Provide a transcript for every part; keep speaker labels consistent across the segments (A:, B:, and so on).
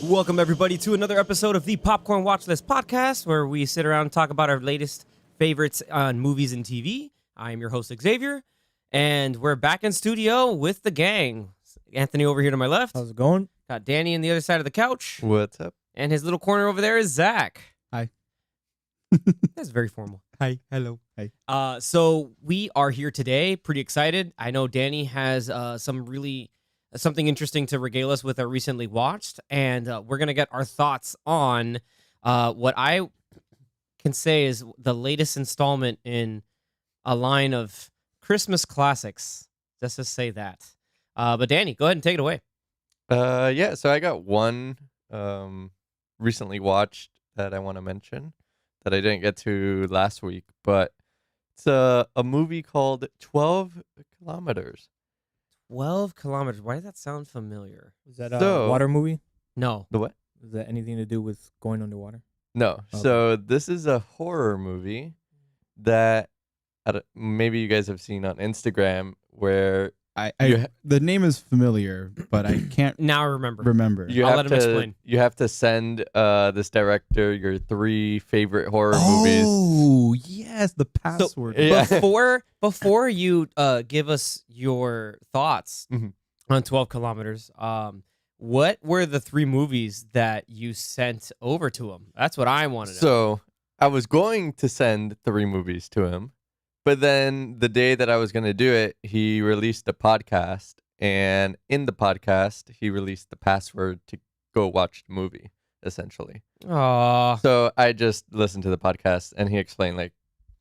A: Welcome, everybody, to another episode of the Popcorn Watchlist podcast, where we sit around and talk about our latest favorites on movies and TV. I am your host, Xavier, and we're back in studio with the gang. Anthony over here to my left.
B: How's it going?
A: Got Danny on the other side of the couch.
C: What's up?
A: And his little corner over there is Zach.
B: Hi.
A: That's very formal.
B: Hi. Hello. Hi.
A: So we are here today, pretty excited. I know Danny has something interesting to regale us with our recently watched, and we're going to get our thoughts on what I can say is the latest installment in a line of Christmas classics. Let's just say that. But Danny, go ahead and take it away.
C: Yeah, so I got one recently watched that I want to mention that I didn't get to last week, but it's a movie called 12 Kilometers.
A: 12 kilometers. Why does that sound familiar?
B: Is that a water movie?
A: No.
C: The what?
B: Is that anything to do with going underwater?
C: No.
B: Okay.
C: So this is a horror movie that maybe you guys have seen on Instagram where
D: the name is familiar, but I can't
A: Now I remember.
D: remember.
A: Let him explain.
C: You have to send this director your 3 favorite horror movies.
D: Oh, yes, the password.
C: Yeah.
A: Before you give us your thoughts
C: Mhm.
A: on 12 kilometers, what were the 3 movies that you sent over to him? That's what I wanted to know.
C: So I was going to send 3 movies to him, but then the day that I was going to do it, he released a podcast, and in the podcast, he released the password to go watch the movie, essentially.
A: Aw.
C: So I just listened to the podcast, and he explained like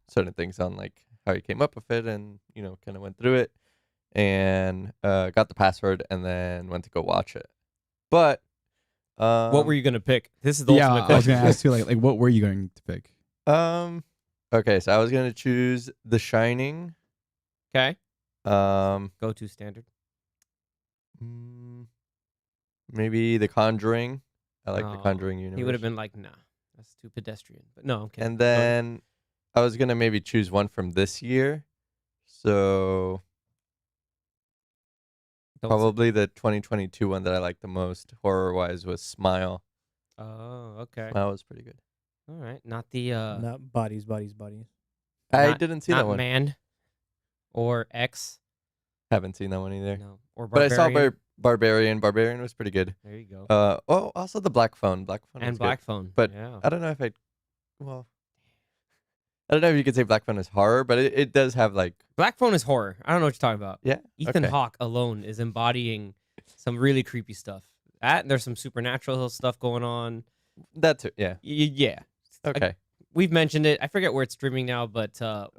C: certain things on like how he came up with it, and kind of went through it, and got the password, and then went to go watch it. But
A: What were you going to pick? This is the
D: Yeah,
A: ultimate
D: I was
A: question.
D: going to ask you, like, what were you going to pick?
C: Okay, so I was gonna choose The Shining.
A: Okay.
C: Um,
A: Go to standard.
C: Maybe The Conjuring. I like The
A: Oh,
C: Conjuring universe.
A: He would have been like, nah, that's too pedestrian. But no, I'm kidding.
C: And then I was gonna maybe choose one from this year. So
A: Don't say-
C: probably the 2022 one that I liked the most horror-wise was Smile.
A: Oh, okay.
C: Smile was pretty good.
A: All right. Not the
B: Not bodies.
C: I
A: Not-
C: didn't see
A: not
C: that one.
A: Man or X.
C: Haven't seen that one either.
A: No. Or
C: But I
A: Barbarian.
C: saw Barbarian. Barbarian was pretty good.
A: There you go.
C: Also the Black Phone. Black Phone
A: And
C: was
A: Black
C: good.
A: Phone.
C: But
A: yeah.
C: I don't know if I don't know if you could say Black Phone is horror, but it does have like
A: Black Phone is horror. I don't know what you're talking about.
C: yeah.
A: Ethan
C: okay.
A: Hawke alone is embodying some really creepy stuff. There's some supernatural stuff going on.
C: That's it. Yeah.
A: Yeah.
C: Okay.
A: We've mentioned it. I forget where it's streaming now, but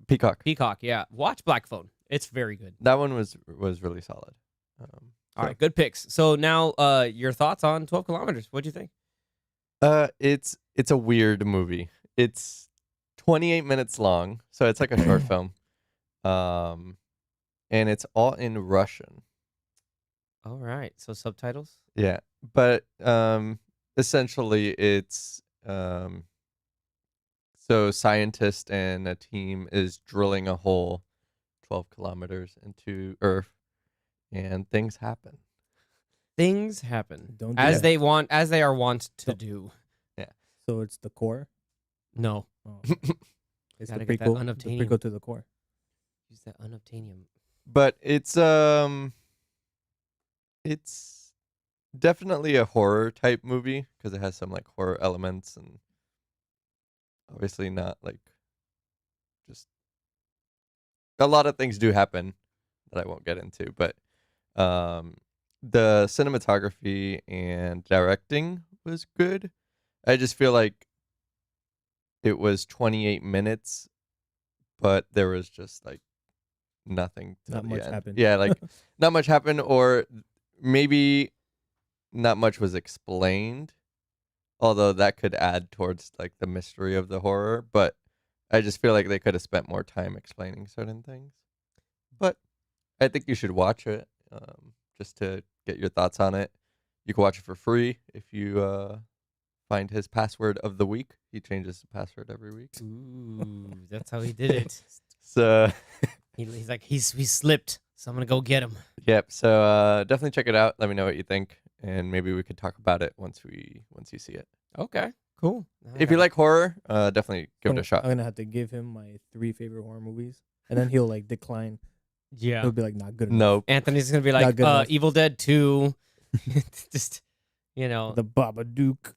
C: Peacock.
A: Peacock, yeah. Watch Black Phone. It's very good.
C: That one was really solid.
A: All right, good picks. So now your thoughts on 12 kilometers. What'd you think?
C: It's a weird movie. It's 28 minutes long, so it's like a short film. And it's all in Russian.
A: All right. So subtitles?
C: Yeah. But essentially it's so scientist and a team is drilling a hole 12 kilometers into Earth, and things happen.
A: Things happen.
B: Don't do
A: as
B: that.
A: they are wont to do.
B: So it's the core.
A: No.
B: Oh. It's
A: Gotta
B: the
A: get that
B: prequel. The
A: unobtainium.
B: prequel to the core.
A: Use that unobtainium.
C: But it's definitely a horror type movie because it has some like horror elements, and obviously not like just a lot of things do happen that I won't get into, but the cinematography and directing was good. I just feel like it was 28 minutes, but there was just like nothing till
B: Not
C: the
B: much
C: end.
B: happened.
C: Yeah, like not much happened, or maybe not much was explained, although that could add towards like the mystery of the horror. But I just feel like they could have spent more time explaining certain things. But I think you should watch it just to get your thoughts on it. You can watch it for free if you find his password of the week. He changes the password every week.
A: Ooh, that's how he did it.
C: So
A: He's like, he slipped, so I'm gonna go get him.
C: yep. So definitely check it out. Let me know what you think. and maybe we could talk about it once you see it.
A: Okay, cool.
C: If you like horror, definitely give it a shot.
B: I'm gonna have to give him my 3 favorite horror movies, and then he'll like decline.
A: yeah,
B: He'll be like, not good enough.
C: No,
A: Anthony's gonna be
B: Not
A: like,
B: good enough.
A: Evil Dead 2. Just
B: The Babadook.
A: there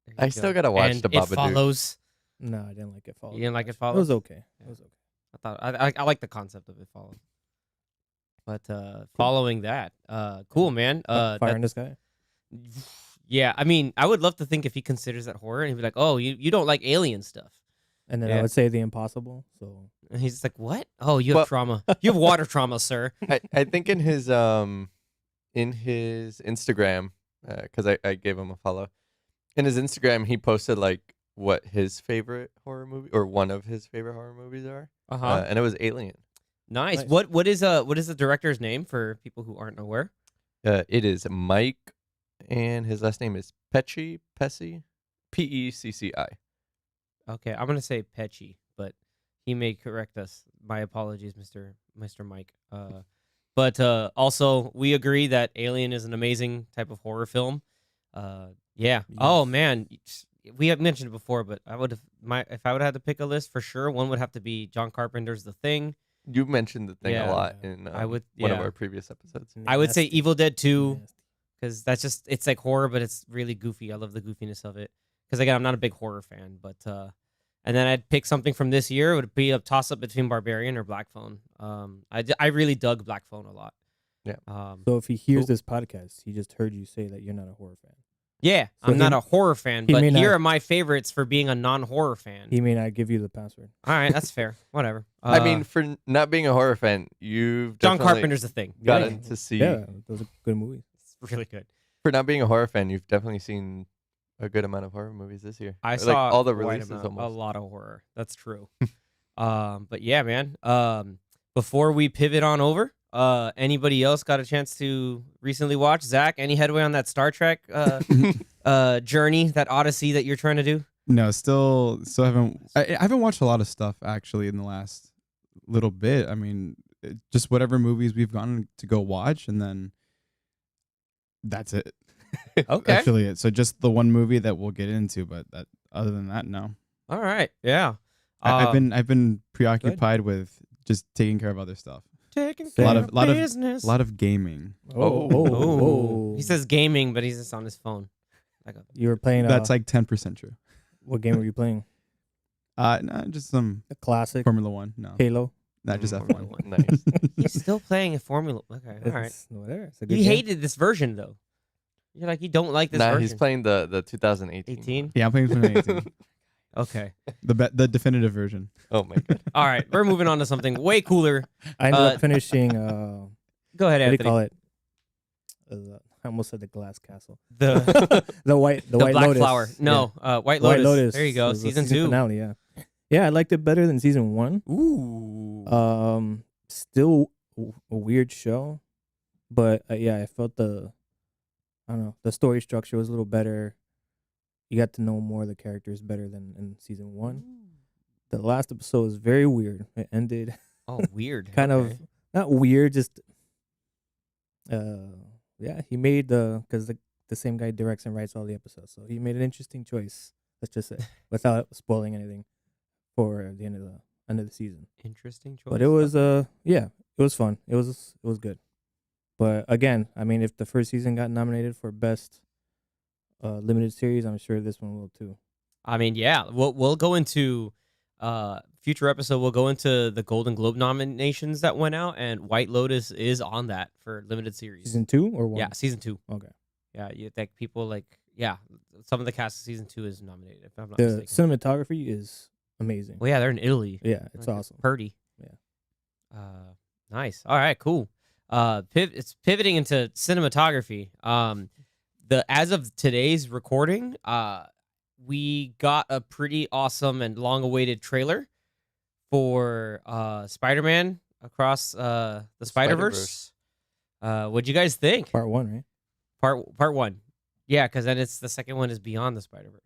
A: you
C: I still gotta watch
A: and
C: the
A: It
C: Babadook.
A: Follows.
B: No, I didn't like It Follows.
A: You didn't like It
B: It
A: Follows?
B: was okay.
A: Yeah.
B: It was okay.
A: I thought I like the concept of It Follows. But following that, cool, man.
B: Fire
A: that-
B: in the Sky.
A: yeah, I mean, I would love to think if he considers that horror, and he'd be like, "Oh, you don't like alien stuff,"
B: And then
A: Yeah.
B: I would say The Impossible. So
A: and he's just like, "What? Oh, you have
C: Well-
A: trauma. You have water trauma, sir."
C: I think in his Instagram, because I gave him a follow. In his Instagram, he posted like what his favorite horror movie or one of his favorite horror movies are,
A: Uh-huh.
C: and it was Alien.
A: Nice.
B: Nice.
A: What is the director's name for people who aren't aware?
C: It is Mike, and his last name is Pecci, Pecci.
A: Okay, I'm gonna say Pecci, but he may correct us. My apologies, Mr. Mike. But also we agree that Alien is an amazing type of horror film. Yeah. Oh
B: Yes.
A: man, we have mentioned it before, but I would have if I would have had to pick a list for sure, one would have to be John Carpenter's The Thing.
C: You mentioned the thing
A: Yeah.
C: a lot in
A: I would-
C: one of
A: yeah.
C: our previous episodes.
A: I would say
B: Nasty.
A: Evil Dead 2
B: Nasty.
A: because that's just it's like horror, but it's really goofy. I love the goofiness of it. Because again, I'm not a big horror fan, but and then I'd pick something from this year. It would be a toss up between Barbarian or Black Phone. I really dug Black Phone a lot.
C: Yeah.
B: So if he hears
A: Cool.
B: this podcast, he just heard you say that you're not a horror fan.
A: Yeah,
B: So
A: I'm not
B: he-
A: a horror fan,
B: he
A: but
B: may
A: here
B: not-
A: are my favorites for being a non-horror fan.
B: He may not give you the password.
A: All right, that's fair. Whatever.
C: I mean, for not being a horror fan, you've
A: John
C: definitely
A: Carpenter's The Thing.
C: gotten to see.
B: Yeah, those are good movies.
A: It's really good.
C: For not being a horror fan, you've definitely seen a good amount of horror movies this year.
A: I
C: Like,
A: saw
C: all the
A: quite
C: releases
A: a
C: almost.
A: lot of horror. That's true. But yeah, man. Before we pivot on over, anybody else got a chance to recently watch? Zach, any headway on that Star Trek journey, that Odyssey that you're trying to do?
D: No, still haven't. I haven't watched a lot of stuff actually in the last little bit. I mean, just whatever movies we've gone to go watch, and then that's it.
A: Okay.
D: That's really it. So just the one movie that we'll get into, but other than that, no.
A: All right. Yeah.
D: I've been preoccupied with just taking care of other stuff.
A: taking
B: A lot
A: care
B: of-
D: lot of-
A: business.
D: A lot of gaming.
A: Oh. He says gaming, but he's just on his phone. Like a,
B: You were playing.
D: That's like 10% true.
B: What game were you playing?
D: No, just some
B: A classic.
D: Formula One. No,
B: Halo.
D: not just
A: Formula
D: F1.
A: One.
C: Nice.
A: he's still playing a Formula. Okay. All right.
B: It's whatever. It's a good
A: You
B: game.
A: hated this version though. You're like you don't like this
C: Nah,
A: version.
C: he's playing the 2018.
A: 18.
D: Yeah, I'm playing 2018.
A: Okay.
D: the definitive version.
C: Oh my god.
A: All right. We're moving on to something way cooler.
B: I ended
A: Uh,
B: up finishing.
A: Go ahead,
B: What do you
A: Anthony.
B: call it? I almost said the glass castle.
A: The
B: The white
A: Black
B: Lotus.
A: Flower. No, White
B: Yeah.
A: Lotus.
B: White Lotus.
A: There you go.
B: was the
A: Season 2.
B: finale. Yeah, yeah. I liked it better than season 1.
A: Ooh.
B: Still a weird show, but yeah, I felt I don't know, the story structure was a little better. You got to know more of the characters better than in season 1. The last episode was very weird. It ended
A: Oh, weird.
B: kind
A: Okay.
B: of not weird, just yeah. He made because the same guy directs and writes all the episodes, so he made an interesting choice. Let's just say without spoiling anything for the end of the season.
A: Interesting choice.
B: But it was yeah, it was fun. It was good. But again, I mean, if the first season got nominated for best limited series, I'm sure this one will too.
A: I mean, yeah. We'll go into future episode. We'll go into the Golden Globe nominations that went out, and White Lotus is on that for limited series.
B: Season 2 or 1?
A: Yeah, season 2.
B: Okay.
A: Yeah, you think people some of the cast of season 2 is nominated. If I'm not
B: The
A: mistaken.
B: cinematography is amazing.
A: Well, yeah, they're in Italy.
B: Yeah, it's
A: Like,
B: awesome.
A: Purdy.
B: Yeah.
A: Nice. All right, cool. It's pivoting into cinematography. As of today's recording, we got a pretty awesome and long-awaited trailer for Spider-Man Across the Spider-Verse. What'd you guys think?
B: Part 1, right?
A: Part 1. Yeah, because then it's the second one is Beyond the Spider-Verse.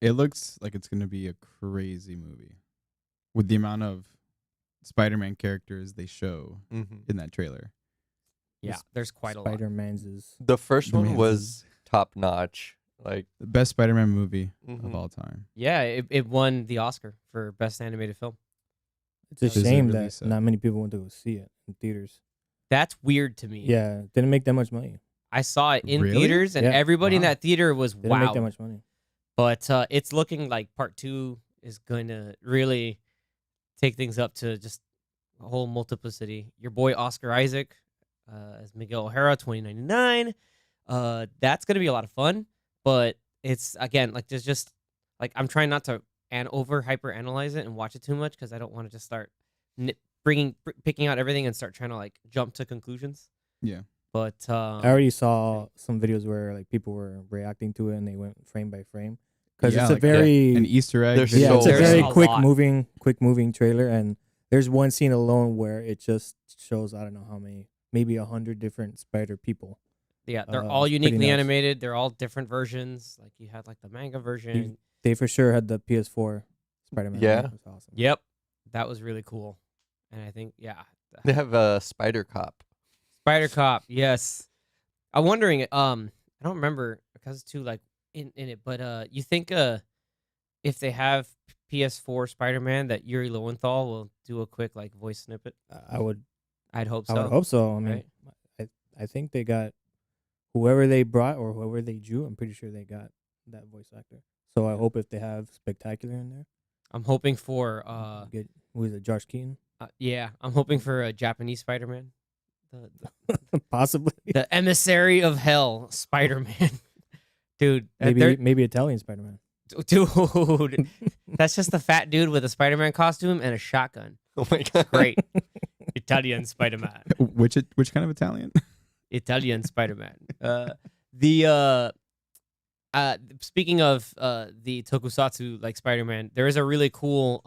D: It looks like it's gonna be a crazy movie, with the amount of Spider-Man characters they show
C: Mhm.
D: in that trailer.
A: Yeah, there's quite a lot.
B: Spider-Man's is
C: The first
D: The
C: one
D: Man's
C: was
D: is-
C: top notch. Like,
D: The best Spider-Man movie of
C: mhm.
D: all time.
A: Yeah, it won the Oscar for best animated film.
B: it's a
A: Deservedly
B: shame that
D: so.
B: not many people went to go see it in theaters.
A: That's weird to me.
B: Yeah, didn't make that much money.
A: I saw it in
D: Really?
A: theaters, and
B: Yeah.
A: everybody in
D: Wow.
A: that theater was
B: Didn't make that
A: wow.
B: much money.
A: But it's looking like part 2 is going to really take things up to just a whole multiplicity. Your boy Oscar Isaac as Miguel O'Hara, 2099. That's going to be a lot of fun. But it's, again, like there's just, like I'm trying not to hyper analyze it and watch it too much because I don't want to just start picking out everything and start trying to like jump to conclusions.
D: Yeah.
A: But
B: I already saw some videos where like people were reacting to it and they went frame by frame because
D: Yeah,
B: it's a
D: like
B: very
D: An Easter egg.
C: There's
D: video.
B: yeah, it's a
C: so
B: very
A: many.
B: quick
A: A lot.
B: moving trailer, and there's one scene alone where it just shows I don't know how many, maybe 100 different spider people.
A: yeah, they're
B: it's
A: all
B: pretty
A: uniquely
B: nuts.
A: animated. They're all different versions. Like you had like the manga version.
B: They for sure had the PS4 Spider-Man.
C: Yeah.
B: That was awesome.
A: Yep, that was really cool. And I think
C: They have a Spider Cop.
A: Spider Cop. Yes, I'm wondering. I don't remember because it's too like in it. But you think if they have PS4 Spider-Man that Yuri Lowenthal will do a quick like voice snippet?
B: I would
A: I'd hope so.
B: I would hope so. I mean,
A: right?
B: I think they got whoever they brought or whoever they drew. I'm pretty sure they got that voice actor. So I hope if they have Spectacular in there,
A: I'm hoping for
B: get who is it, Josh Keaton?
A: yeah, I'm hoping for a Japanese Spider-Man.
B: Possibly.
A: The emissary of hell, Spider-Man. Dude, they're-
B: Maybe Italian Spider-Man.
A: dude, that's just the fat dude with a Spider-Man costume and a shotgun.
C: Oh my god!
A: Great, Italian Spider-Man.
D: Which kind of Italian?
A: Italian Spider-Man. Speaking of the tokusatsu like Spider-Man, there is a really cool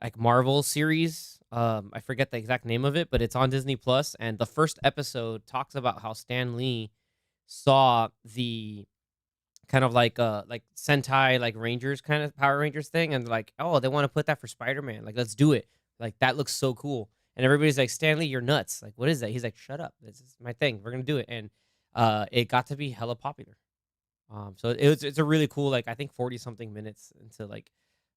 A: like Marvel series. I forget the exact name of it, but it's on Disney Plus, and the first episode talks about how Stan Lee saw the kind of like Sentai like Rangers kind of Power Rangers thing, and like, oh, they want to put that for Spider-Man. Like, let's do it. Like, that looks so cool. And everybody's like, Stan Lee, you're nuts. Like, what is that? He's like, shut up. This is my thing. We're gonna do it. And it got to be hella popular. So it's a really cool, like I think 40 something minutes into like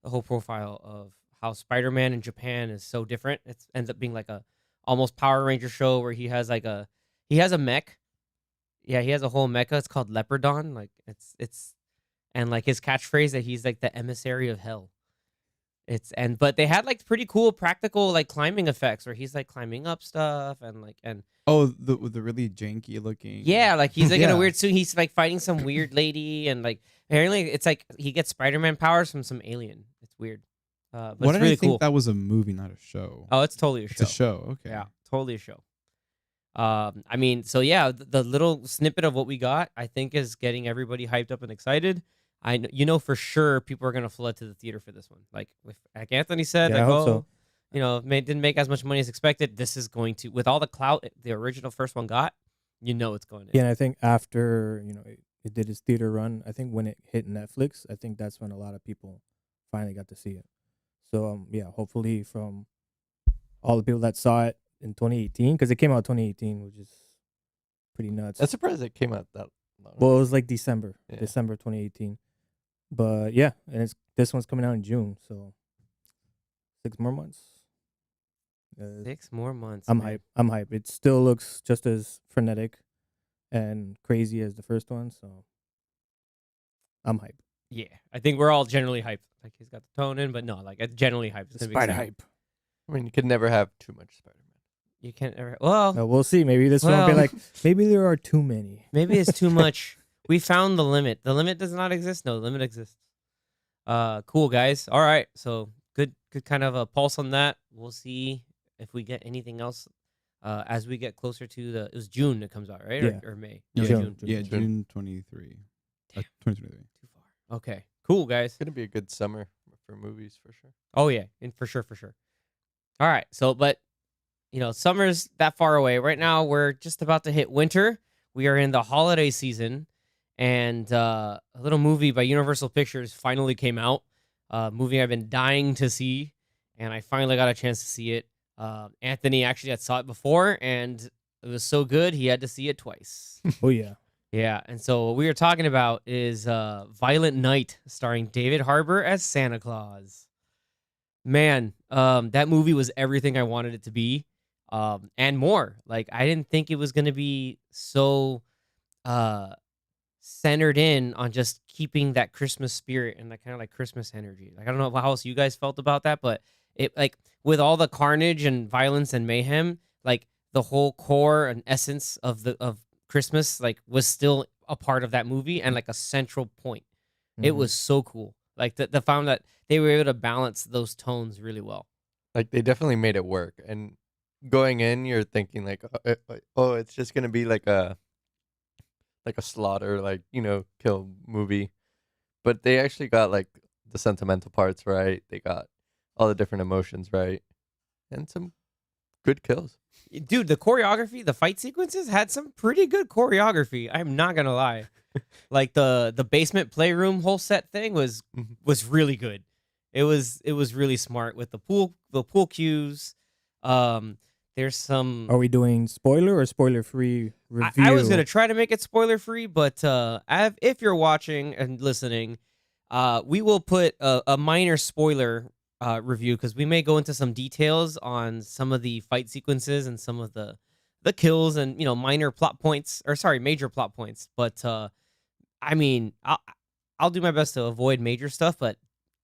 A: the whole profile of how Spider-Man in Japan is so different. It ends up being like a almost Power Ranger show where he has a mech. Yeah, he has a whole mecha. It's called Leopardon. Like it's and like his catchphrase that he's like the emissary of hell. But they had like pretty cool practical like climbing effects where he's like climbing up stuff and
D: Oh, the really janky looking.
A: yeah, like he's like in a
D: Yeah.
A: weird suit. He's like fighting some weird lady, and like apparently it's like he gets Spider-Man powers from some alien. It's weird, but
D: What
A: it's
D: did
A: really
D: I think
A: cool.
D: that was a movie, not a show?
A: Oh, it's totally a show.
D: It's a show. Okay.
A: Yeah, totally a show. I mean, so yeah, the little snippet of what we got, I think, is getting everybody hyped up and excited. You know for sure people are gonna flood to the theater for this one. Like Anthony said,
B: Yeah, I
A: like,
B: hope so.
A: you know, didn't make as much money as expected. This is going to, with all the clout the original first one got, you know it's going to.
B: Yeah, and I think after it did its theater run, I think when it hit Netflix, I think that's when a lot of people finally got to see it. So yeah, hopefully from all the people that saw it in 2018, because it came out 2018, which is pretty nuts.
C: I'm surprised it came out that long.
B: Well, it was like December
C: Yeah.
B: 2018. But yeah, and this one's coming out in June, so 6 more months.
A: 6 more months.
B: I'm
A: man.
B: hype. I'm hype. It still looks just as frenetic and crazy as the first one, so I'm hype.
A: Yeah, I think we're all generally hyped. Like he's got the tone in, but no, like it's generally hyped. It's gonna be exciting.
B: hype.
C: I mean, you could never have too much Spider-Man.
A: You can't ever. Well,
B: We'll see. Maybe this one will be
A: Well-
B: like, maybe there are too many.
A: maybe it's too much. We found the limit. The limit does not exist. No, the limit exists. Cool guys. All right, so good kind of a pulse on that. We'll see if we get anything else as we get closer to it was June it comes out, right?
B: Yeah.
A: Or May?
D: Yeah,
A: No,
B: June.
D: Yeah,
C: June.
D: June 23. 2023.
A: Too far. Okay. Cool guys.
C: It's gonna be a good summer for movies for sure.
A: Oh yeah, and for sure. All right, so but summer's that far away. Right now we're just about to hit winter. We are in the holiday season, and a little movie by Universal Pictures finally came out. Movie I've been dying to see, and I finally got a chance to see it. Anthony actually had saw it before, and it was so good he had to see it twice.
B: Oh yeah.
A: Yeah, and so what we were talking about is Violent Night, starring David Harbour as Santa Claus. Man, that movie was everything I wanted it to be, and more. Like I didn't think it was gonna be so uh centered in on just keeping that Christmas spirit and that kind of like Christmas energy. Like I don't know how else you guys felt about that, but it like with all the carnage and violence and mayhem, like the whole core and essence of Christmas like was still a part of that movie and like a central point. It
B: Mhm.
A: was so cool. Like the found that they were able to balance those tones really well.
C: Like they definitely made it work. And going in, you're thinking like, oh, it's just gonna be like a slaughter, like kill movie. But they actually got like the sentimental parts right. They got all the different emotions right, and some good kills.
A: Dude, the choreography, the fight sequences had some pretty good choreography. I'm not gonna lie. Like the basement playroom whole set thing
C: Mhm.
A: was really good. It was really smart with the pool cues. Um, there's some.
B: Are we doing spoiler or spoiler free review?
A: I was gonna try to make it spoiler free, but if you're watching and listening, we will put a minor spoiler review because we may go into some details on some of the fight sequences and some of the kills and minor plot points or sorry major plot points. But I mean, I'll do my best to avoid major stuff, but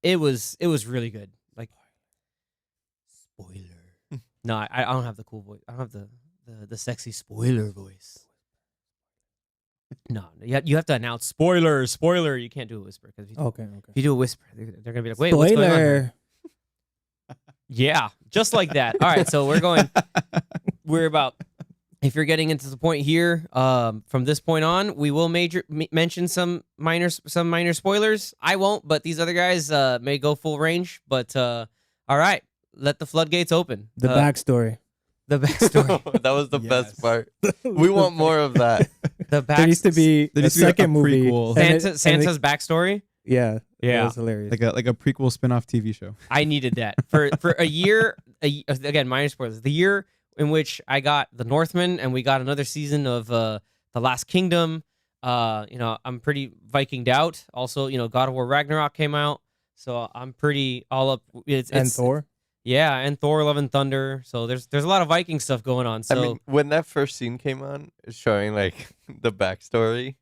A: it was really good. Like spoiler. No, I don't have the cool voice. I don't have the sexy spoiler voice. No, you have to announce spoiler, spoiler. You can't do a whisper because
B: Okay.
A: if you do a whisper, they're gonna be like, wait, what's going on here?
B: Spoiler.
A: Yeah, just like that. All right, so we're about. If you're getting into the point here, from this point on, we will mention some minor spoilers. I won't, but these other guys may go full range. But all right, let the floodgates open.
B: The backstory.
A: The backstory.
C: That was the
D: Yes.
C: best part. We want more of that.
A: The
B: There used to be
D: There
B: a
D: used to be a
B: second movie.
D: prequel.
A: Santa's backstory.
B: Yeah.
A: Yeah.
B: That was hilarious.
D: like a prequel spin-off TV show.
A: I needed that for a year. Again, minor spoilers. The year in which I got The Northman and we got another season of The Last Kingdom. I'm pretty Vikinged out. Also, God of War Ragnarok came out, so I'm pretty all up.
B: And Thor.
A: Yeah, and Thor: Love and Thunder. So there's a lot of Viking stuff going on. So
C: I mean, when that first scene came on, showing like the backstory.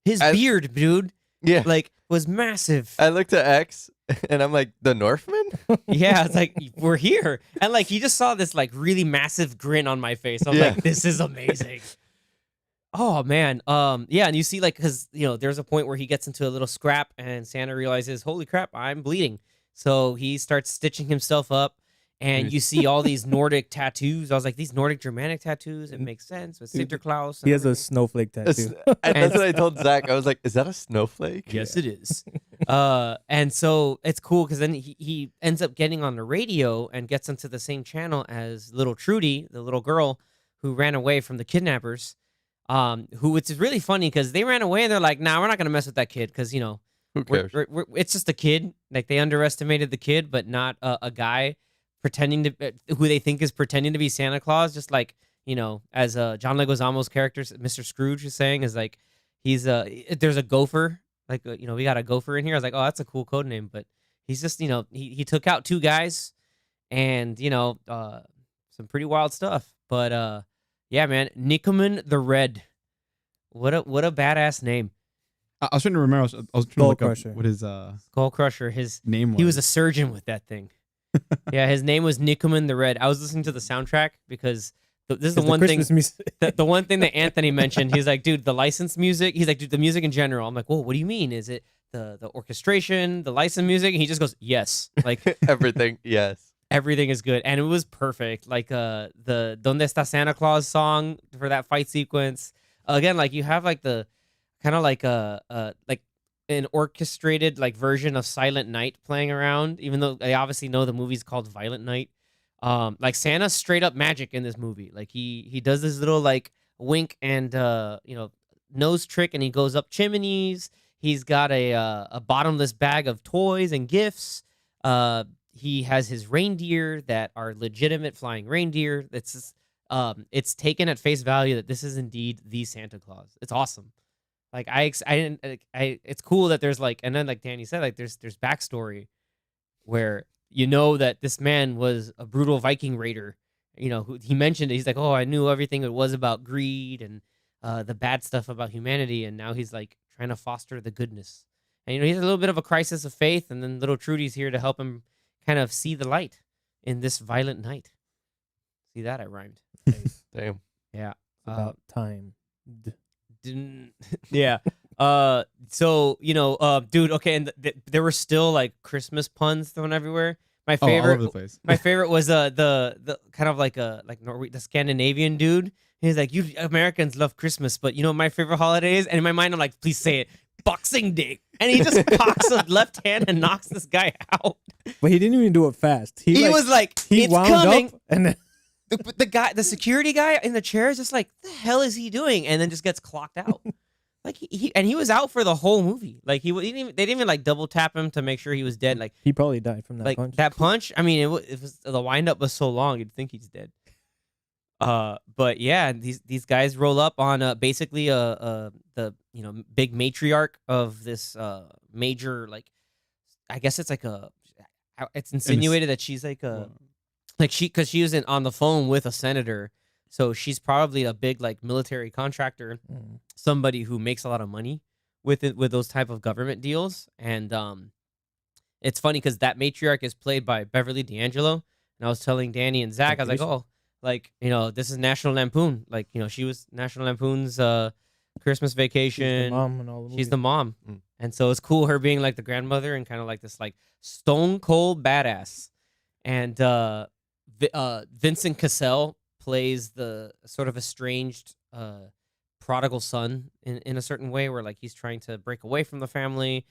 A: his beard, dude,
C: Yeah.
A: like was massive.
C: I looked at X and I'm like, the Northman?
A: Yeah, it's like we're here, and like he just saw this like really massive grin on my face. I'm
C: Yeah.
A: like, this is amazing. Oh man, yeah, and you see like because there's a point where he gets into a little scrap, and Santa realizes, holy crap, I'm bleeding. So he starts stitching himself up, and you see all these Nordic tattoos. I was like, these Nordic Germanic tattoos. It makes sense with Sinterklaas.
B: He has a snowflake tattoo.
C: And that's what I told Zach. I was like, is that a snowflake?
A: Yes, it is. And so it's cool because then he ends up getting on the radio and gets onto the same channel as little Trudy, the little girl who ran away from the kidnappers. Which is really funny because they ran away and they're like, nah, we're not gonna mess with that kid because
C: Who cares?
A: it's just a kid. Like they underestimated the kid, but not a guy pretending to who they think is pretending to be Santa Claus. Just like as John Leguizamo's character, Mr. Scrooge, is saying, is like he's there's a gopher. Like we got a gopher in here. I was like, oh, that's a cool code name, but he's just he took out two guys, and some pretty wild stuff. But yeah, man, Nikuman the Red. What a badass name.
D: I was trying to remember. I was trying to
B: Skull
D: look
B: Crusher.
D: up what his
A: Skull Crusher. His
D: name was.
A: He was a surgeon with that thing. Yeah, his name was Nikuman the Red. I was listening to the soundtrack because this is the one thing.
B: Christmas music.
A: The one thing that Anthony mentioned, he's like, dude, the licensed music. He's like, dude, the music in general. I'm like, well, what do you mean? Is it the orchestration, the licensed music? And he just goes, yes. Like
C: Everything, yes.
A: everything is good, and it was perfect. Like the "Donde Está Santa Claus" song for that fight sequence. Again, like you have like the kind of like like an orchestrated like version of Silent Night playing around, even though they obviously know the movie's called Violent Night. Like Santa's straight up magic in this movie. Like he does this little like wink and nose trick, and he goes up chimneys. He's got a bottomless bag of toys and gifts. He has his reindeer that are legitimate flying reindeer. That's just, it's taken at face value that this is indeed the Santa Claus. It's awesome. Like I didn't it's cool that there's like, and then like Danny said, like there's backstory where you know that this man was a brutal Viking raider. You know, who he mentioned it. He's like, oh, I knew everything it was about greed and the bad stuff about humanity, and now he's like trying to foster the goodness. And you know, he's a little bit of a crisis of faith, and then little Trudy's here to help him kind of see the light in this violent night. See that I rhymed.
C: Damn.
A: Yeah.
B: It's about time.
A: Didn't yeah. So you know, dude. Okay, and there were still like Christmas puns thrown everywhere. My
D: Oh, all
A: favorite,
D: over the place.
A: my favorite was the kind of like the Scandinavian dude. He's like, you Americans love Christmas, but you know what my favorite holiday is? And in my mind, I'm like, please say it, Boxing Day. And he just cocks a left hand and knocks this guy out.
B: But he didn't even do it fast.
A: He was like,
B: he
A: it's
B: wound
A: coming.
B: up and then
A: The security guy in the chair is just like, the hell is he doing? And then just gets clocked out. Like he was out for the whole movie. Like they didn't even like double tap him to make sure he was dead. Like
B: he probably died from that
A: like
B: punch.
A: that punch. I mean, it was the wind up was so long you'd think he's dead. But yeah, these guys roll up on basically the you know big matriarch of this major, like I guess it's like it's insinuated that she's like because she was on the phone with a senator. So she's probably a big like military contractor, somebody who makes a lot of money with those type of government deals. And it's funny because that matriarch is played by Beverly D'Angelo. And I was telling Danny and Zach, I was like, oh, like you know, this is National Lampoon. Like you know, she was National Lampoon's Christmas Vacation.
B: She's the mom in all the
A: She's
B: movies.
A: the mom, and so it's cool her being like the grandmother and kind of like this like stone cold badass. And Vincent Cassell plays the sort of estranged prodigal son in a certain way where like he's trying to break away from the family.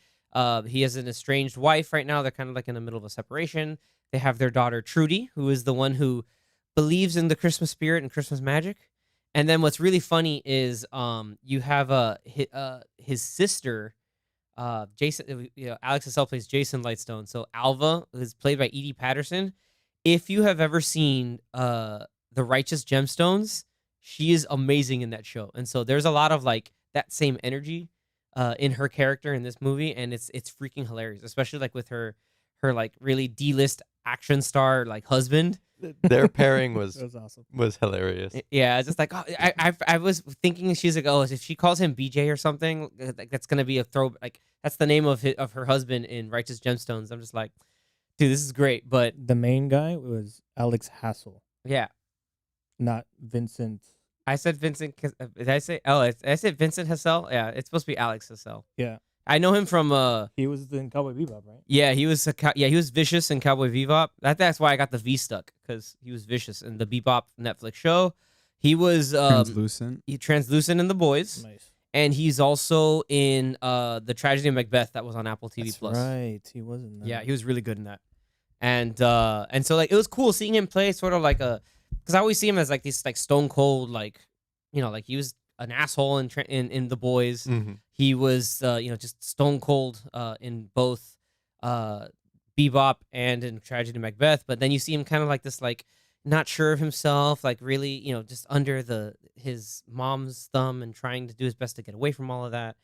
A: He has an estranged wife right now. They're kind of like in the middle of a separation. They have their daughter Trudy, who is the one who believes in the Christmas spirit and Christmas magic. And then what's really funny is you have his sister, Jason. You know, Alex Cassell plays Jason Lightstone. So Alva is played by Edie Patterson. If you have ever seen The Righteous Gemstones, she is amazing in that show. And so there's a lot of like that same energy in her character in this movie, and it's freaking hilarious, especially like with her like really D-list action star like husband.
C: Their pairing was
B: That was awesome.
C: was hilarious.
A: Yeah, it's just like oh, I was thinking she's like, oh, if she calls him BJ or something, like that's gonna be a throw. Like that's the name of her husband in Righteous Gemstones. I'm just like, dude, this is great. But
B: The main guy was Alex Hassel,
A: yeah,
B: not Vincent.
A: I said Vincent. Did I say? Oh, I said Vincent Hassel. Yeah, it's supposed to be Alex Hassel.
B: Yeah,
A: I know him from
B: he was in Cowboy Bebop, right?
A: yeah, he was he was vicious in Cowboy Bebop. That's why I got the V stuck because he was vicious in the Bebop Netflix show. He was
D: Translucent.
A: translucent in The Boys,
B: Nice.
A: and he's also in the Tragedy of Macbeth that was on Apple TV
B: That's
A: Plus.
B: right. He was in that.
A: Yeah, he was really good in that. And so like it was cool seeing him play sort of like because I always see him as like this like stone cold like you know like he was an asshole in The Boys.
C: Mhm.
A: He was you know just stone cold in both Bebop and in Tragedy of Macbeth. But then you see him kind of like this like not sure of himself, like really you know just under his mom's thumb and trying to do his best to get away from all of that.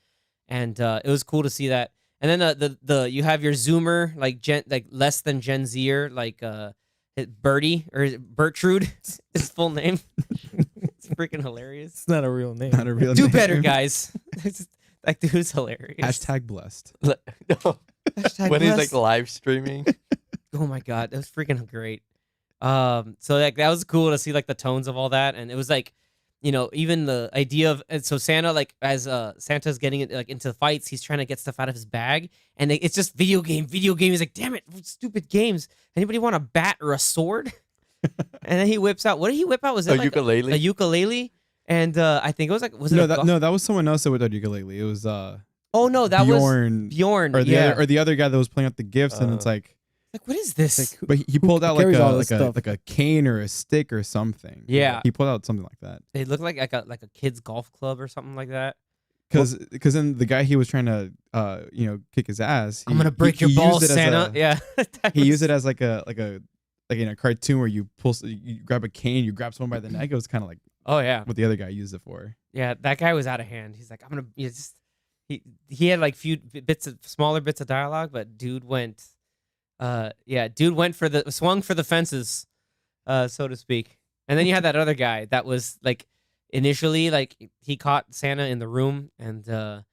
A: And it was cool to see that. And then the you have your Zoomer like less than Gen Zer like Bertie or Bertrude his full name. It's freaking hilarious.
B: It's not a real name.
D: Not a real
A: Do
D: name.
A: better, guys. That dude's hilarious.
D: Hashtag blessed.
A: Hashtag
C: When he's
A: blessed.
C: like live streaming.
A: Oh my god, that was freaking great. So like that was cool to see like the tones of all that, and it was like, you know, even the idea of and so Santa like as Santa's getting like into fights, he's trying to get stuff out of his bag, and it's just video game. He's like, damn it, stupid games. Anybody want a bat or a sword? And then he whips out. What did he whip out? Was it
C: A
A: like
C: ukulele?
A: A ukulele? And I think it was like was it
D: No,
A: a
D: that was someone else that with that ukulele. It was
A: Oh no, that
D: Bjorn,
A: was Bjorn.
D: or the
A: yeah.
D: other, or the other guy that was playing out the gifts, and it's like,
A: Like what is this?
B: Like,
D: but he pulled out like
B: carries all
D: a
B: this
D: like a
B: stuff?
D: like a cane or a stick or something.
A: Yeah.
D: he pulled out something like that.
A: They look like a kid's golf club or something like that.
D: Because then the guy he was trying to kick his ass.
A: I'm gonna break your
D: used
A: balls,
D: it as
A: Santa.
D: a-
A: Yeah.
D: He used it as like a like in a cartoon where you you grab a cane, you grab someone by the neck. It was kind of like
A: Oh yeah,
D: what the other guy used it for.
A: yeah. That guy was out of hand. He's like, I'm gonna just. He had like smaller bits of dialogue, but dude went, dude went for swung for the fences, so to speak. And then you had that other guy that was like, initially like he caught Santa in the room and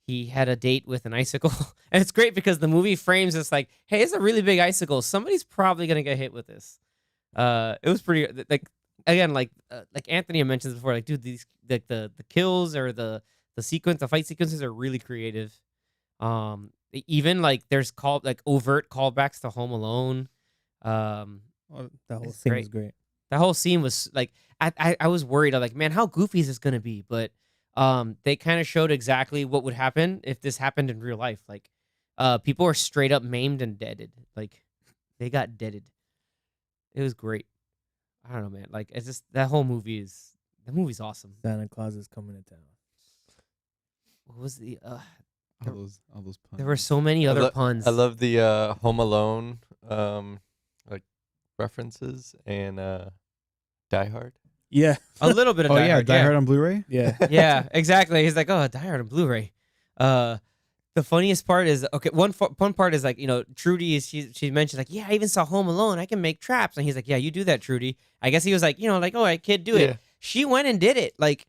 A: he had a date with an icicle. And it's great because the movie frames this like, hey, it's a really big icicle. Somebody's probably gonna get hit with this. It was pretty like again like Anthony had mentioned before, like dude, these like the kills or the fight sequences are really creative. Even like there's overt callbacks to Home Alone.
B: The whole
A: It's
B: scene
A: great.
B: was great.
A: That whole scene was like, I was worried. I'm like, man, how goofy is this gonna be? But they kind of showed exactly what would happen if this happened in real life. Like, people are straight up maimed and deaded. Like, they got deaded. It was great. I don't know, man. Like, it's just the movie's awesome.
B: Santa Claus is coming to town.
A: What was the
D: All those puns.
A: There were so many other puns.
C: I love the Home Alone like references and Die Hard.
B: Yeah,
A: a little bit of
D: Oh
A: Die
D: yeah,
A: Hard,
D: Die Hard on Blu-ray.
B: yeah.
A: Yeah, exactly. He's like, oh, Die Hard on Blu-ray. The funniest part is, okay, one part is like, Trudy she mentioned like, yeah, I even saw Home Alone. I can make traps, and he's like, yeah, you do that, Trudy. I guess he was like, like, oh, I kid, do
C: Yeah.
A: it. She went and did it. Like,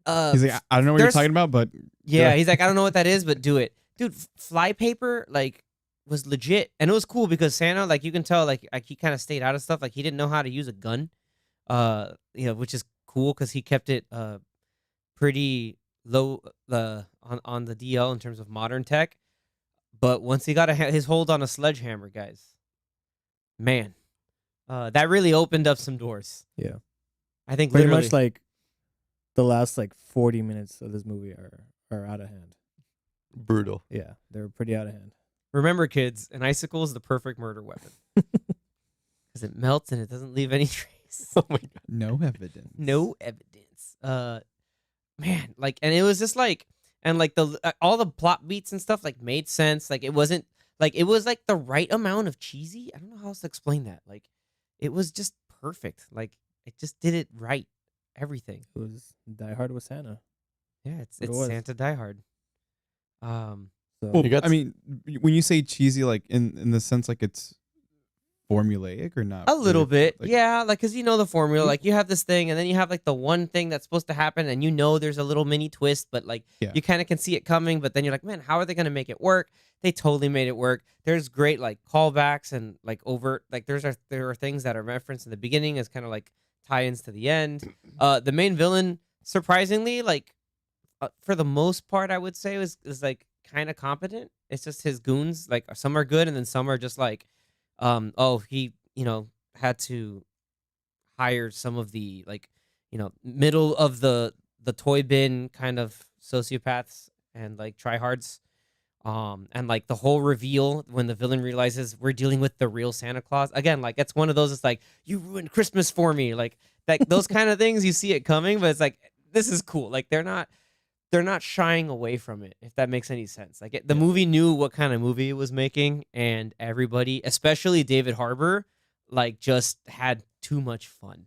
D: He's like, I don't know what you're
A: there's-
D: talking about, but
A: yeah, he's like, I don't know what that is, but do it, dude. Flypaper like was legit, and it was cool because Santa, like, you can tell, like he kind of stayed out of stuff. Like, he didn't know how to use a gun, which is cool because he kept it pretty low on the DL in terms of modern tech. But once he got his hold on a sledgehammer, guys, man, that really opened up some doors.
B: Yeah.
A: I think
B: Pretty
A: literally,
B: much like the last 40 minutes of this movie are out of hand.
C: Brutal.
B: Yeah, they're pretty out of hand.
A: remember, kids, an icicle is the perfect murder weapon because it melts and it doesn't leave any trace.
C: Oh my god.
D: no evidence.
A: No evidence. Man, like, and it was just like, and like all the plot beats and stuff like made sense. Like, it wasn't like, it was like the right amount of cheesy. I don't know how else to explain that. Like, it was just perfect. Like, it just did it right. Everything.
B: It was Die Hard with Santa.
A: Yeah, it's
B: It was.
A: Santa Die Hard.
B: So
D: Well,
C: You got
D: I mean, when you say cheesy, like in the sense like it's formulaic or not?
A: A little
D: really?
A: bit,
D: Like,
A: yeah. Like, cause the formula. Like, you have this thing, and then you have like the one thing that's supposed to happen, and there's a little mini twist, but like
D: Yeah.
A: you kind of can see it coming. But then you're like, man, how are they gonna make it work? They totally made it work. There's great like callbacks and like overt like there are things that are referenced in the beginning as kind of like tie-ins to the end. The main villain, surprisingly, like for the most part, I would say is like kind of competent. It's just his goons. Like, some are good, and then some are just like, he had to hire some of the like middle of the toy bin kind of sociopaths and like tryhards. And like the whole reveal when the villain realizes we're dealing with the real Santa Claus again, like it's one of those. It's like, you ruined Christmas for me, like those kind of things. You see it coming, but it's like, this is cool. Like, they're not shying away from it, if that makes any sense. Like, the movie knew what kind of movie it was making, and everybody, especially David Harbour, like just had too much fun.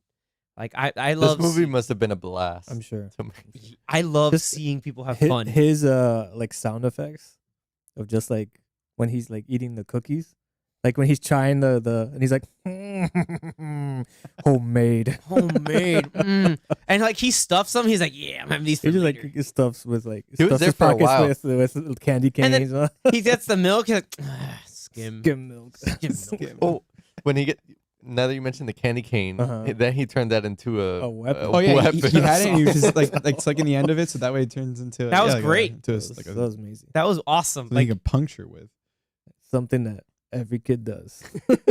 A: Like, I love
C: This movie must have been a blast.
B: I'm sure
C: to make.
A: I love
B: Just
A: seeing people have
B: his,
A: fun.
B: his like sound effects of just like when he's like eating the cookies, like when he's trying the and he's like homemade.
A: Homemade. And like he stuffs them. He's like, yeah, I'm having these for
B: He just
A: later.
B: like stuffs with like
C: He was
B: stuffs
C: there
B: his
C: for a
B: pockets
C: while.
B: with candy
A: And then
B: canes.
A: He gets the milk. He's like, skim.
B: Skim milk.
A: Skim milk.
C: Oh, when he get now that you mentioned the candy cane,
B: Uh-huh.
C: then he turned that into
B: A weapon.
D: Oh yeah,
C: weapon.
D: he had it. And he was just like sucking the end of it, so that way it turns into.
A: That was
D: like
A: great.
D: into a,
B: That
D: like
B: was,
D: a,
B: that was amazing.
A: That was awesome.
D: something
A: Like,
D: you can puncture with.
B: Something that every kid does.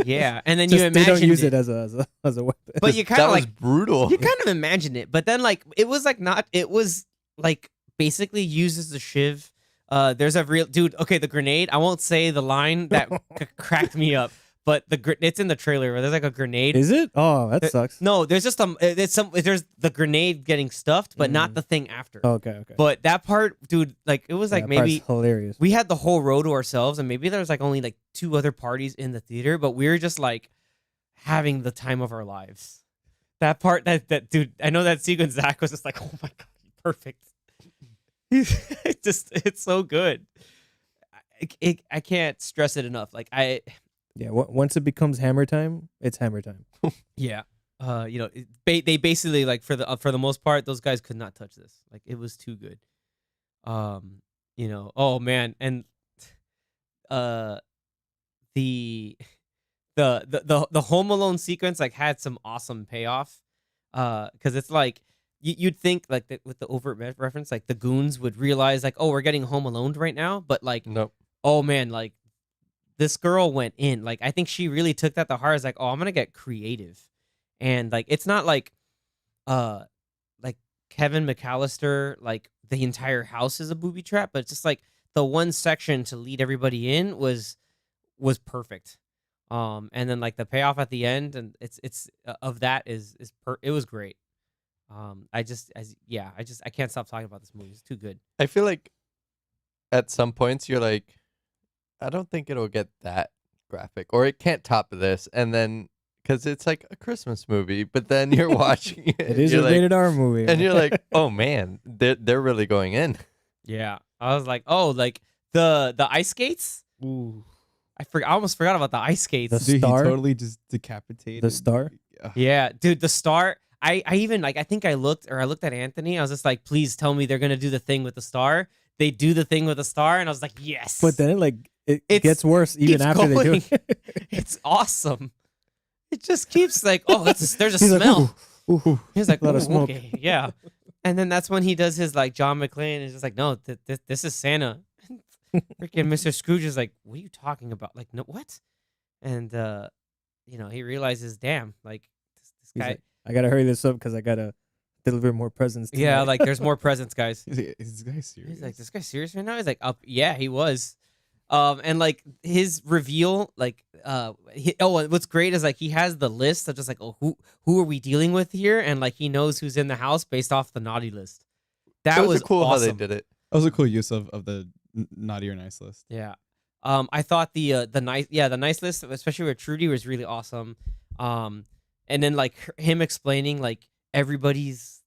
A: yeah. And then
B: Just
A: you
B: they
A: imagine
B: don't use it as a weapon.
A: but you kind
C: that
A: of
C: was
A: like
C: brutal.
A: you kind of imagined it. But then like it was like not. It was like basically uses the shiv. There's a real dude. Okay, the grenade. I won't say the line that cracked me up, but it's in the trailer where there's like a grenade.
B: Is it? Oh, that sucks.
A: No, there's just there's the grenade getting stuffed, but not the thing after.
B: Okay.
A: But that part, dude, like it was like
B: That part's
A: maybe
B: hilarious.
A: we had the whole row to ourselves, and maybe there was like only like 2 other parties in the theater, but we were just like having the time of our lives. That part, that dude, I know that sequence. Zach was just like, oh my god, perfect. It's so good. I can't stress it enough. Like
B: Yeah, once it becomes hammer time, it's hammer time.
A: yeah. They basically like for the most part, those guys could not touch this. Like it was too good. Oh man, and the the Home Alone sequence like had some awesome payoff. Because it's like you'd think like that with the overt reference, like the goons would realize like, oh, we're getting Home Alone right now, but like,
C: Nope.
A: oh man, like this girl went in. Like I think she really took that to heart. As like, oh, I'm gonna get creative, and like it's not like like Kevin McAllister, like the entire house is a booby trap, but it's just like the one section to lead everybody in was perfect. And then like the payoff at the end, and it's of that it was great. I can't stop talking about this movie. It's too good.
C: I feel like at some points you're like, I don't think it'll get that graphic, or it can't top this, and then because it's like a Christmas movie, but then you're watching it.
B: It is
C: you're
B: a
C: like,
B: rated R movie.
C: and you're like, oh man, they're really going in.
A: Yeah, I was like, oh, like the ice skates.
B: Ooh.
A: I almost forgot about the ice skates.
B: The
D: Dude,
B: star?
D: he totally just decapitated
B: The star?
A: Yeah, dude, the star. I even like I think I looked at Anthony. I was just like, please tell me they're gonna do the thing with the star. They do the thing with the star, and I was like, yes.
B: But then it
A: It's-
B: gets worse even
A: keeps
B: after they do
A: going.
B: it.
A: It's awesome. It just keeps like, oh, there's a
B: He's like,
A: smell.
B: ooh, ooh.
A: He's like,
B: a lot of
A: "Ooh,
B: smoke."
A: okay, yeah. And then that's when he does his like John McClane, and he's just like, no, this is Santa. Freaking Mr. Scrooge is like, what are you talking about? Like, no, what? And he realizes, damn, like this
B: He's
A: guy.
B: like, I gotta hurry this up because I gotta deliver more presents.
A: Yeah,
B: tonight."
A: like there's more presents, guys.
D: Is this guy serious?
A: He's like, this guy serious right now? He's like, up, yeah, he was. And like his reveal, like, what's great is like he has the list of just like, oh, who are we dealing with here? And like he knows who's in the house based off the naughty list. That
C: It was cool
A: awesome.
C: how they did it.
D: That was a cool use of the naughty or nice list.
A: Yeah. I thought the nice list, especially with Trudy, was really awesome. And then like him explaining like everybody's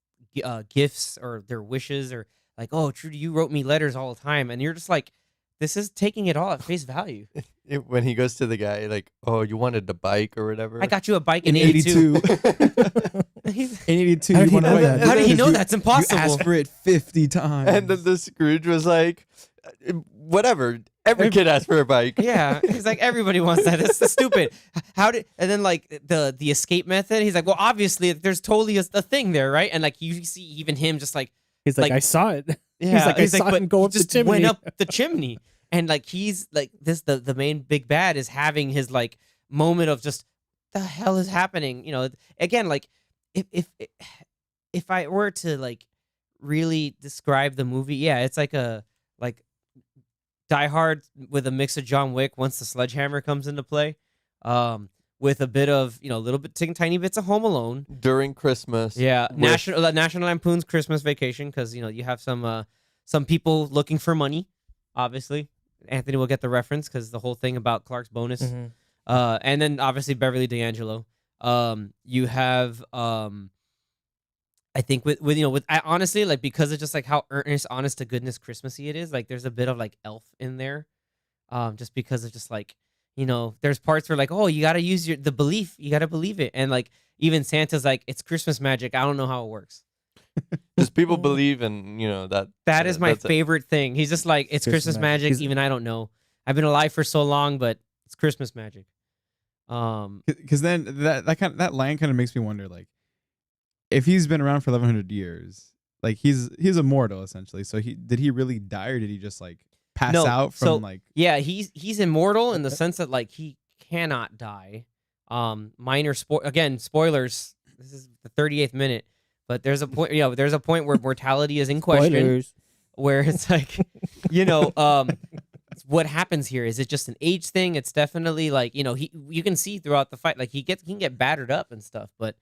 A: gifts or their wishes, or like, oh, Trudy, you wrote me letters all the time, and you're just like, this is taking it all at face value.
C: When he goes to the guy, like, oh, you wanted the bike or whatever.
A: I got you a bike in 82.
D: In 82,
B: How did
D: you
B: he
D: wanna
B: know
D: buy
B: that?
A: How did he know
D: You-
A: that's impossible?
D: You asked for it 50 times.
C: And then the Scrooge was like, whatever. Every kid asked for a bike.
A: Yeah, he's like, everybody wants that. It's stupid. How did? And then like the escape method. He's like, well, obviously there's totally a thing there, right? And like you see even him just like,
B: He's like,
A: like-
B: I saw it.
A: yeah,
B: He's like, I saw
A: but
B: him go
A: he
B: up the
A: just
B: chimney.
A: went up the chimney, and like he's like this. The main big bad is having his like moment of just the hell is happening. Again, like if I were to like really describe the movie, yeah, it's like a like Die Hard with a mix of John Wick once the sledgehammer comes into play, with a bit of little bit tiny bits of Home Alone.
C: During Christmas.
A: Yeah,
C: with-
A: National Lampoon's Christmas Vacation, because you have some people looking for money. Obviously, Anthony will get the reference because the whole thing about Clark's bonus.
B: Mhm.
A: And then obviously Beverly D'Angelo. You have I think I honestly like, because of just like how earnest, honest to goodness Christmassy it is. Like there's a bit of like Elf in there, just because of just like there's parts where like, oh, you got to use the belief, you got to believe it, and like even Santa's like, it's Christmas magic. I don't know how it works.
C: Just people believe in, that.
A: That is my
C: that's it.
A: favorite thing. He's just like, it's Christmas magic.
B: He's-
A: Even I don't know. I've been alive for so long, but it's Christmas magic.
D: Because then that line kind of makes me wonder, like, if he's been around for 1100 years, like he's immortal essentially. So did he really die, or did he just like pass
A: No,
D: out from
A: so-
D: like?
A: Yeah, he's immortal in the sense that like he cannot die. Minor spoilers. This is the 38th minute, but there's a point. There's a point where mortality is in question,
B: Spoilers.
A: where it's like, what happens here? Is it just an age thing? It's definitely like you can see throughout the fight, like he can get battered up and stuff, but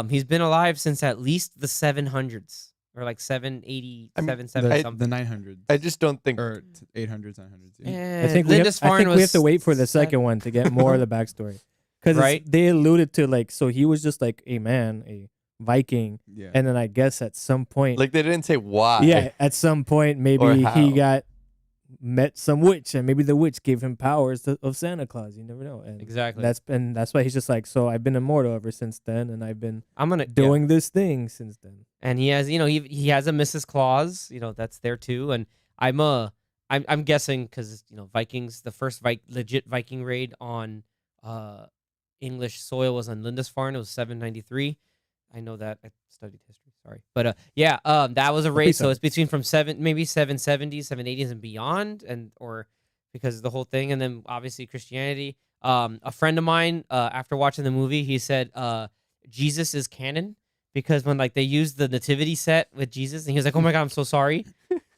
A: he's been alive since at least the 700s, or like 780,
C: I mean,
A: 77
C: I-
A: something.
D: The 900s.
C: I just don't think.
D: or 800s, 900s. Yeah.
A: Yeah,
B: I think we have to wait for the
A: Lindisfarne
B: second one to get more of the backstory. because
A: Right?
B: they alluded to like, so he was just like a man, a Viking,
D: Yeah.
B: and then I guess at some point,
C: Like they didn't say why.
B: yeah, at some point
C: Or
B: maybe he
C: how.
B: met some witch, and maybe the witch gave him powers of Santa Claus. You never know, and
A: Exactly.
B: that's why he's just like, so I've been immortal ever since then, and I've been
A: I'm gonna
B: doing this thing since then.
A: and he has, he has a Mrs. Claus, that's there too. And I'm guessing because Vikings, the first legit Viking raid on English soil was on Lindisfarne. It was 793. I know that. I studied history. Sorry, but yeah, that was a raid. So it's between from maybe 770s, 780s, and beyond, or because of the whole thing, and then obviously Christianity. A friend of mine, after watching the movie, he said Jesus is canon because when like they used the nativity set with Jesus, and he was like, "Oh my God, I'm so sorry."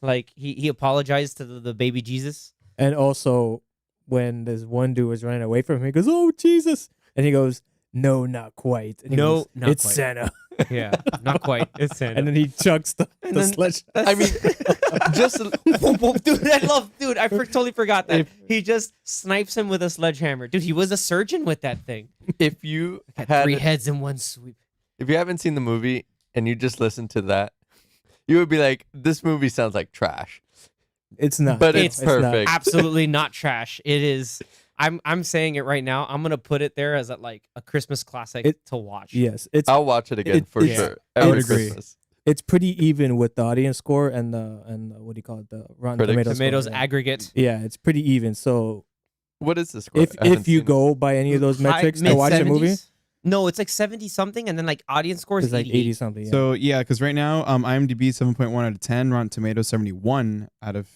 A: Like he apologized to the baby Jesus.
B: And also, when this one dude was running away from him, he goes, "Oh Jesus!" and he goes, "No, not quite." And he
A: No,
B: goes,
A: not
B: it's
A: quite.
B: Santa.
A: Yeah, not quite. It's Santa.
B: And then he chucks the
A: then
B: sledge.
C: I mean, just
A: dude, I totally forgot that. He just snipes him with a sledgehammer. Dude, he was a surgeon with that thing.
C: if you
A: Had
C: had
A: 3 heads in one sweep.
C: if you haven't seen the movie and you just listened to that, you would be like, this movie sounds like trash.
B: It's not.
C: But
B: No,
C: it's
B: not.
C: perfect.
A: Absolutely not trash. It is. I'm saying it right now. I'm gonna put it there as a Christmas classic to watch.
B: Yes, it's
C: I'll watch it again for
B: it's-
C: sure.
B: I
C: Every
B: would
D: agree.
C: Christmas.
B: it's pretty even with the audience score and the what do you call it, the Rotten
C: Critics.
B: Tomatoes
A: Tomatoes
B: score,
A: aggregate.
B: yeah, it's pretty even. So
C: What is the score?
B: if
C: I haven't
B: you
C: seen it.
B: go by any of those metrics to watch a movie,
A: Mid-70s? No, it's like 70 something, and then like audience score is
B: it's like 80 something. Yeah.
D: So yeah, because right now, IMDb 7.1 out of 10, Rotten Tomatoes 71 out of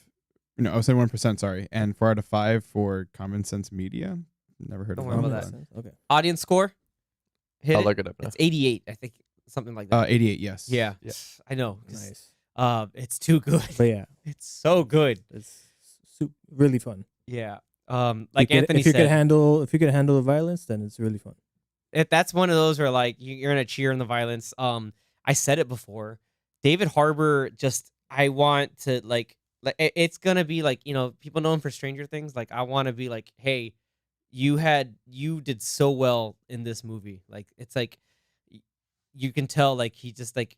D: 71%. Sorry, and 4 out of 5 for Common Sense Media. Never heard
A: Don't
D: of
A: worry
D: them.
A: about that.
B: Okay.
A: Audience score. Hit
C: I'll
A: it.
C: look it up now.
A: It's 88, I think, something like that.
D: 88, yes.
A: Yeah,
C: Yeah.
A: I know. 'Cause,
B: Nice.
A: it's too good.
B: But yeah,
A: It's so good.
B: it's really fun.
A: Yeah. Like
B: You could-
A: Anthony
B: if you
A: said,
B: could handle the violence, then it's really fun.
A: if that's one of those where like you're gonna cheer on the violence. I said it before. David Harbour, I want to like it's gonna be like people know him for Stranger Things. Like I want to be like, hey, you did so well in this movie. Like it's like you can tell like he just like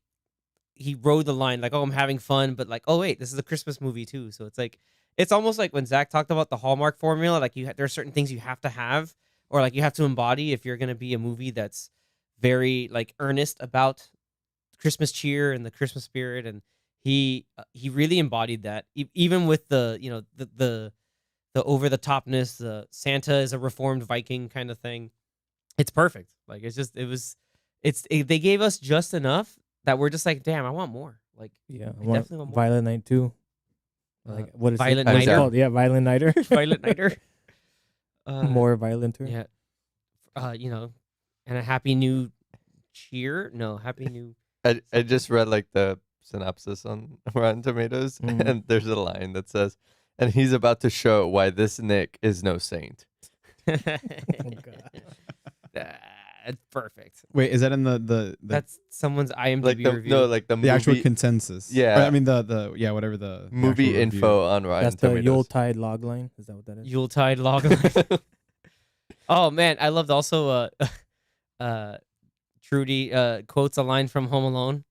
A: he rode the line like, oh, I'm having fun, but like, oh wait, this is a Christmas movie too. So it's like it's almost like when Zach talked about the Hallmark formula. Like there are certain things you have to have or like you have to embody if you're gonna be a movie that's very like earnest about Christmas cheer and the Christmas spirit, and he really embodied that. Even with the the over the topness, the Santa is a reformed Viking kind of thing. It's perfect. Like they gave us just enough that we're just like, damn, I want more. Like
B: Yeah,
A: I definitely want more.
B: Violent Night 2. Like what is
A: Violent
B: it? What's it
C: Nighter?
B: called? Yeah, Violent Nighter.
A: Violet Nighter.
B: More violenter.
A: Yeah. And a happy new cheer. No, happy new.
C: I just read like the synopsis on Rotten Tomatoes,
B: Mhm.
C: and there's a line that says, "And he's about to show why this Nick is no saint."
B: Oh, God.
A: It's perfect.
D: Wait, is that in the
A: That's someone's IMDb
C: Like
A: review.
C: the
D: the
C: movie,
D: actual consensus?
C: Yeah.
D: Or, I mean the whatever the
C: movie
D: actual review.
C: info on Rotten
B: That's the
C: Tomatoes.
B: Yuletide log line. Is that what that is?
A: Yuletide log. Oh man, I loved also Trudy quotes a line from Home Alone,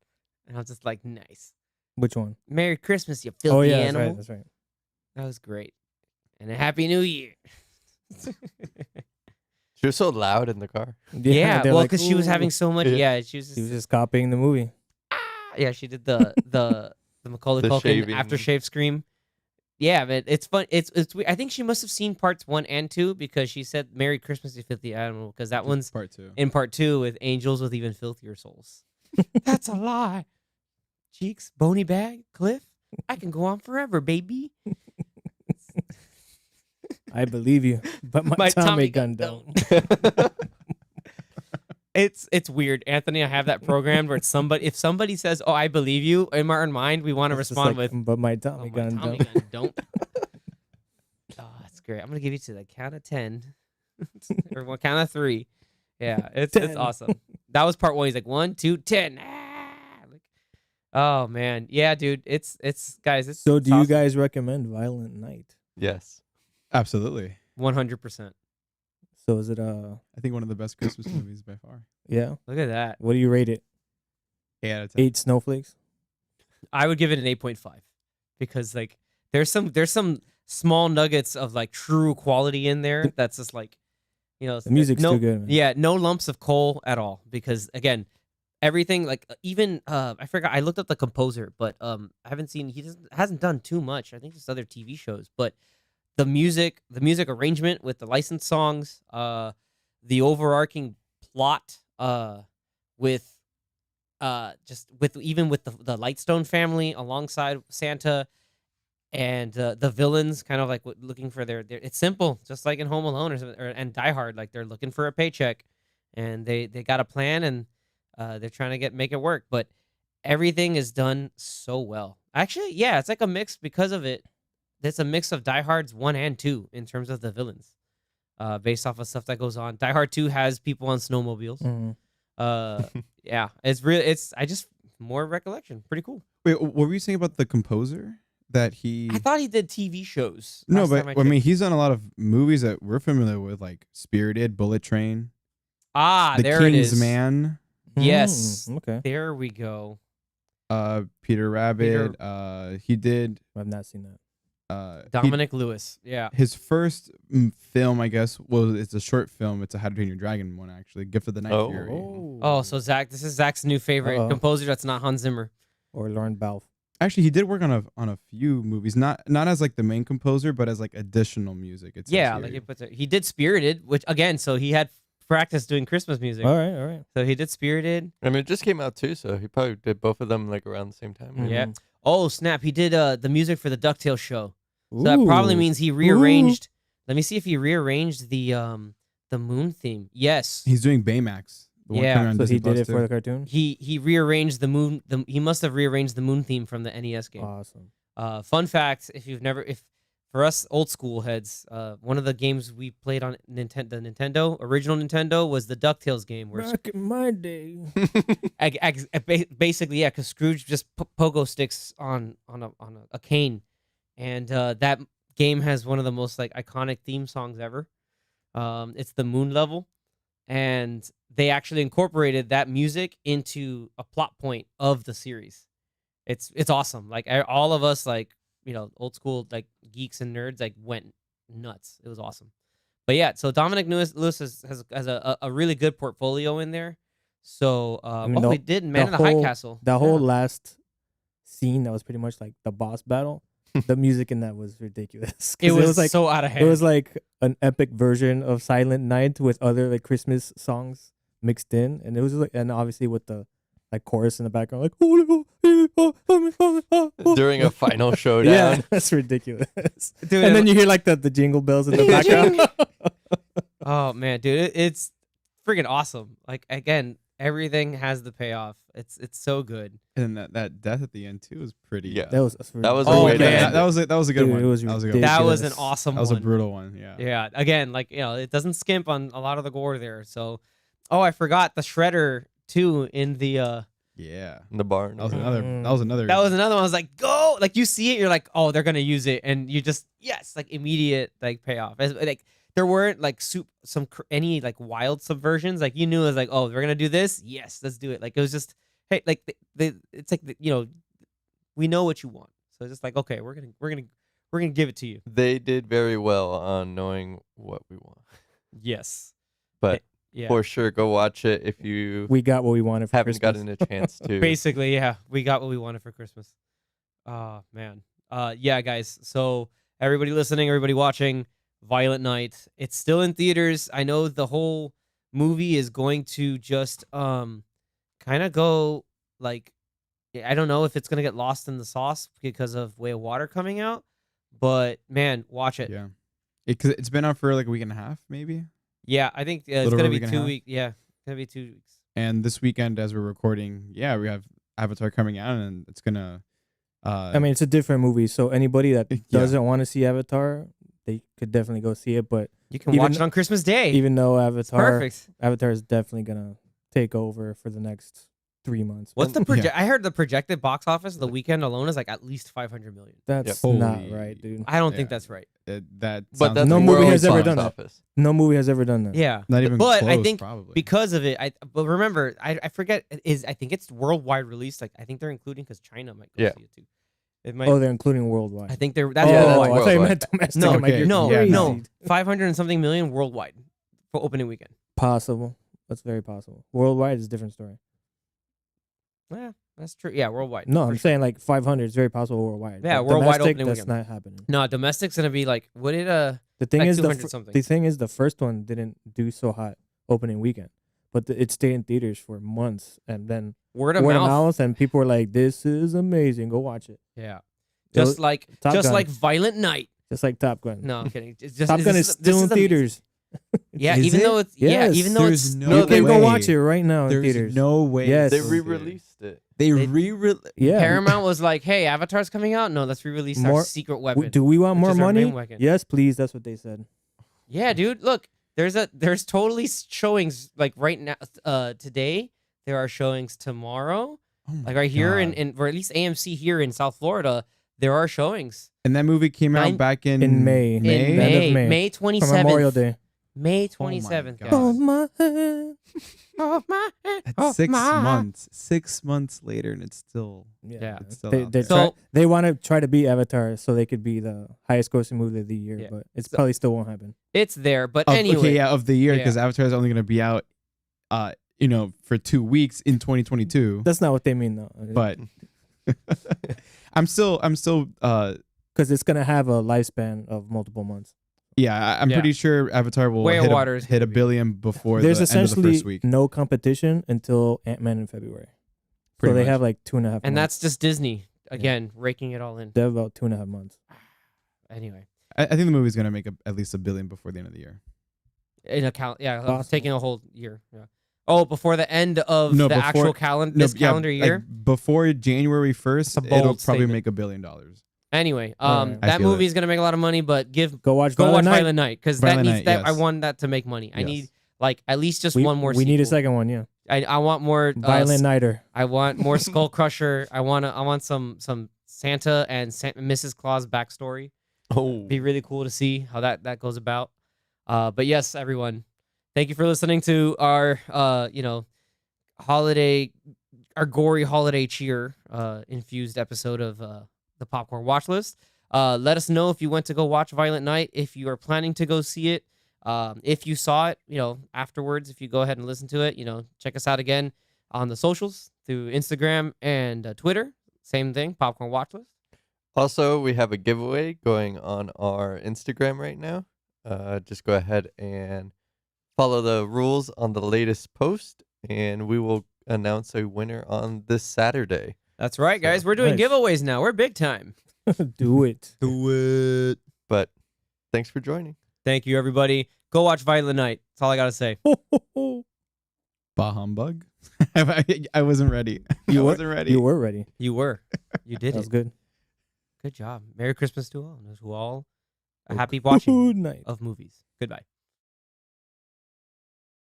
A: and I was just like, nice.
B: Which one?
A: Merry Christmas, you filthy
B: Oh yeah,
A: animal.
B: that's right.
A: That was great. And a Happy New Year.
C: She was so loud in the car.
A: Yeah,
B: they're
A: well,
B: like,
A: because she was
B: "Ooh."
A: having so much.
C: Yeah.
A: Yeah, she was
B: He was
A: just.
B: just copying the movie.
A: Yeah, she did the Macaulay
C: The
A: Culkin
C: shaving.
A: aftershave scream. Yeah, but it's fun. It's weird. I think she must have seen parts 1 and 2 because she said "Merry Christmas, you filthy animal" because that one's
D: part 2.
A: in part 2 with angels with even filthier souls. That's a lie. Cheeks, bony bag, Cliff. I can go on forever, baby.
B: I believe you, but my, Tommy gun don't.
A: It's weird, Anthony. I have that programmed where it's if somebody says, "Oh, I believe you," in our mind, we want to
B: It's just
A: respond
B: like,
A: with,
B: but my
A: "Oh,
B: Tommy
A: my
B: gun
A: Tommy
B: don't.
A: gun don't." Oh, that's great. I'm gonna give you to the count of 10, or one count of 3. Yeah, it's
B: 10.
A: awesome. That was part 1. He's like 1, 2, 10. Like, oh man, yeah, dude. It's guys. It's
B: So, do you
A: awesome.
B: guys recommend Violent Night?
C: Yes.
D: Absolutely.
A: 100%.
B: So is it
D: I think one of the best Christmas movies by far.
B: yeah?
A: Look at that.
B: What do you rate it?
D: 8 out of 10.
B: 8 snowflakes?
A: I would give it an 8.5 because like there's some small nuggets of like true quality in there that's just like, you know,
B: The music's
A: no,
B: too good, man.
A: Yeah, no lumps of coal at all because again, everything like even I forgot I looked up the composer, but I haven't seen hasn't done too much. I think just other TV shows, but the music arrangement with the licensed songs, the overarching plot with just with even with the Lightstone family alongside Santa and the villains kind of like looking for it's simple, just like in Home Alone and Die Hard, like they're looking for a paycheck and they got a plan and they're trying to make it work, but everything is done so well. Actually, yeah, it's like a mix because of it. It's a mix of Die Hard's 1 and 2 in terms of the villains, based off of stuff that goes on. Die Hard 2 has people on snowmobiles. Yeah, it's I just more recollection. Pretty cool.
D: Wait, what were you saying about the composer? That he
A: I thought he did TV shows.
D: No,
A: last
D: but
A: time
D: I
A: checked.
D: mean, he's done a lot of movies that we're familiar with, like Spirited, Bullet Train, The
A: there it
D: King's
A: is.
D: Man,
A: Yes.
B: Okay.
A: There we go.
D: Peter Rabbit. He did
B: I've not seen that.
A: Dominic Lewis. Yeah.
D: his first film, I guess, it's a short film. It's a How to Train Your Dragon one, actually. Gift of the Night
C: Oh.
D: Fury.
A: Oh, so this is Zach's new favorite
B: Uh-oh.
A: composer. That's not Hans Zimmer.
B: Or Lauren Balfe.
D: Actually, he did work on a few movies, not as like the main composer, but as like additional music. It says
A: Yeah,
D: here.
A: like he did Spirited, which again, so he had practice doing Christmas music.
B: All right.
A: So he did Spirited.
C: I mean, it just came out too, so he probably did both of them like around the same time.
B: Mhm.
A: Yeah. Oh snap! He did the music for the DuckTales show. So that probably
B: Ooh.
A: means he rearranged. Let me see if he rearranged the moon theme. Yes,
D: He's doing Baymax. The one
A: Yeah.
D: coming on
B: So he
D: Disney
B: did it
D: Plus,
B: for
D: too.
B: the cartoon?
A: he rearranged the moon. He must have rearranged the moon theme from the NES game.
B: Awesome.
A: Fun fact: if for us old school heads, one of the games we played on the original Nintendo was the DuckTales game, where
B: Back in my day.
A: basically, yeah, because Scrooge just pogo sticks on a cane, and that game has one of the most like iconic theme songs ever. It's the Moon level, and they actually incorporated that music into a plot point of the series. It's awesome. Like all of us, like old school like geeks and nerds, like went nuts. It was awesome. But yeah, so Dominic Lewis has a really good portfolio in there. So
B: mean,
A: we did Man in the High Castle.
B: The whole
A: Yeah.
B: last scene that was pretty much like the boss battle. The music in that was ridiculous. 'Cause
A: It was
B: like
A: so out of hand.
B: it was like an epic version of Silent Night with other like Christmas songs mixed in, and it was like, and obviously with the like chorus in the background, like
C: During a final
B: yeah,
C: showdown.
B: that's ridiculous.
A: Dude,
B: And then you hear like the jingle bells in the background.
A: oh man, dude, it's freaking awesome. Like again, everything has the payoff. It's so good.
D: And that death at the end too was pretty.
C: Yeah.
B: That was
C: That was
A: Oh,
C: a way
A: man.
C: to
D: that was a good
B: Dude,
D: one.
B: it was
D: that was a good one.
B: ridiculous.
A: That was an
B: Yes.
A: awesome
D: That was a
A: one.
D: brutal one. Yeah.
A: Yeah, again, like it doesn't skimp on a lot of the gore there. So, I forgot the shredder too in the.
D: Yeah.
C: in the barn.
D: That was another.
B: Mm.
D: That was another.
A: That was another one. I was like, go! Like you see it, you're like, oh, they're gonna use it, and you just yes, like immediate like payoff. Like there weren't like any like wild subversions. Like you knew it was like, oh, we're gonna do this. Yes, let's do it. Like it was just hey, like it's like we know what you want. So it's just like okay, we're gonna give it to you.
C: They did very well on knowing what we want.
A: Yes,
C: But
A: yeah.
C: for sure, go watch it if you
B: We got what we wanted for
C: haven't
B: Christmas.
C: gotten a chance to.
A: Basically, yeah, we got what we wanted for Christmas. Oh man, yeah, guys. So everybody listening, everybody watching, Violent Night. It's still in theaters. I know the whole movie is going to just kind of go like I don't know if it's gonna get lost in the sauce because of Way of Water coming out, but man, watch it.
D: Yeah. Because it's been out for like a week and a half, mayie.
A: Yeah, I think it's
D: Little
A: gonna
D: over a
A: be
D: week and a
A: 2
D: half?
A: weeks. Yeah, gonna be 2 weeks.
D: And this weekend, as we're recording, yeah, we have Avatar coming out, and it's gonna.
B: I mean, it's a different movie, so anybody that
D: Yeah.
B: doesn't want to see Avatar, they could definitely go see it. But
A: You can
B: Even-
A: watch it on Christmas Day.
B: even though
A: it's perfect.
B: Avatar is definitely gonna take over for the next 3 months.
A: What's
C: And-
A: the I heard the projected box office the weekend alone is like at least 500 million.
B: That's
D: Yep.
B: not
D: Holy-
B: right, dude.
A: I don't think
D: Yeah.
A: that's right.
D: That
C: But
D: sounds
C: that's
B: No
D: like
B: movie
C: world
B: has ever
C: box
B: done that.
C: office.
B: No movie has ever done that.
A: Yeah.
D: not even
A: but
D: close,
A: I think
D: probably.
A: because of it, but remember, I forget I think it's worldwide release. Like I think they're including because China might go
C: Yeah.
A: see it too. It might.
B: Oh, they're including worldwide.
A: I think that's
C: Yeah, that's
B: I
A: worldwide.
B: thought you
C: worldwide.
B: meant domestic.
A: No,
B: I'm like,
D: okay,
B: you're
A: no,
D: yeah,
B: crazy.
A: no, 500 and something million worldwide for opening weekend.
B: Possible. That's very possible. Worldwide is a different story.
A: Yeah, that's true. Yeah, worldwide.
B: No,
A: for
B: I'm
A: sure.
B: saying like 500 is very possible worldwide.
A: Yeah,
B: But
A: worldwide
B: domestic,
A: opening
B: that's
A: weekend.
B: not happening.
A: No, domestic's gonna be like what did
B: The thing
A: like
B: is,
A: 200 something.
B: the thing is, the first one didn't do so hot opening weekend, but it stayed in theaters for months, and then
A: word of
B: word
A: mouth.
B: of mouth, and people were like, "This is amazing. Go watch it."
A: Yeah,
B: It was-
A: just like
B: Top
A: just
B: Gun.
A: like Violent Night.
B: Just like Top Gun.
A: No, I'm kidding. It's just
B: Top Gun is still in theaters.
A: Yeah,
D: Is
A: even
D: it?
A: though it's
B: Yes.
A: even though
D: There's
A: it's
D: no
B: You can go
D: way.
B: watch it right now in
D: There's
B: theaters.
D: no way.
B: Yes.
C: They
B: It's
C: re-released it.
D: They
A: They-
D: re-released.
B: Yeah.
A: Paramount was like, "Hey, Avatar's coming out. No, let's re-release our
B: More-
A: secret weapon."
B: Do we want
A: which
B: more
A: is our
B: money?
A: main weapon.
B: Yes, please. That's what they said.
A: Yeah, dude. Look, there's totally showings like right now. Today there are showings tomorrow.
D: Oh my
A: Like right here
D: God.
A: in or at least AMC here in South Florida, there are showings
D: And that movie came out
A: Nine-
D: back in
B: May.
A: in
B: End of
A: May,
B: May.
A: May
B: For Memorial
A: 27th.
B: Day.
A: May
D: Oh
A: 27th.
D: my
A: guys.
D: God.
B: Hold my hand.
A: Oh my,
D: That's
A: oh
D: 6
A: my.
D: months. 6 months later, and it's still.
A: Yeah.
D: It's still
B: They
D: out
B: they,
D: there.
A: So-
B: they want to try to beat Avatar so they could be the highest grossing movie of the year,
A: Yeah.
B: but it
A: So-
B: probably still won't happen.
A: It's there, but
D: Of-
A: anyway.
D: okay, yeah, of the year
A: Yeah.
D: because Avatar is only going to be out, for 2 weeks in 2022.
B: That's not what they mean though.
D: But I'm still,
B: because it's gonna have a lifespan of multiple months.
D: yeah, I'm
A: Yeah.
D: pretty sure Avatar will
A: Whale
D: hit
A: Water is
D: hit
A: gonna
D: a
A: be-
D: billion before
B: There's
D: the end of the
B: essentially
D: first week.
B: no competition until Ant-Man in February.
D: Pretty
B: so they
D: much.
B: have like 2.5
A: and
B: months.
A: that's just Disney again raking it all in.
B: They have about 2.5 months.
A: Anyway,
D: I think the movie's going to make at least $1 billion before the end of the year.
A: in a yeah,
B: Possible.
A: taking a whole year. Yeah. Oh, before the end of
D: No,
A: the
D: before-
A: actual calendar this
D: yeah,
A: calendar
D: like,
A: year.
D: before January 1st,
A: That's a bold
D: it'll probably
A: statement.
D: make $1 billion.
A: Anyway,
B: Alright.
D: I
A: that
D: feel
A: movie
D: it.
A: is gonna make a lot of money, but
B: Go watch
A: go watch
B: Violent Night.
A: Violent Night because that
D: Violent
A: needs
D: Night,
A: that. I
D: yes.
A: want that to make money. I
D: Yes.
A: need like at least just
B: We,
A: one more.
B: we need a
A: sequel.
B: second one, yeah.
A: I want more
B: Violent Nighter.
A: I want more Skull Crusher. I want some Santa and Mrs. Claus backstory.
C: Oh,
A: Be really cool to see how that goes about. But yes, everyone, thank you for listening to our our gory holiday cheer infused episode of the Popcorn Watch List. Let us know if you went to go watch Violent Night, if you are planning to go see it. If you saw it, afterwards, if you go ahead and listen to it, check us out again on the socials through Instagram and Twitter. Same thing, Popcorn Watch List.
C: also, we have a giveaway going on our Instagram right now. Just go ahead and follow the rules on the latest post, and we will announce a winner on this Saturday.
A: That's right, guys. We're doing
B: Nice.
A: giveaways now. We're big time.
B: Do it.
C: Do it. But thanks for joining.
A: Thank you, everybody. Go watch Violent Night. That's all I got to say.
D: Bah humbug. I wasn't ready. I wasn't ready.
B: You were ready.
A: You were. You did
B: That was
A: it.
B: good.
A: Good job. Merry Christmas to all. And to all a happy watching
B: Good night.
A: of movies. Goodbye.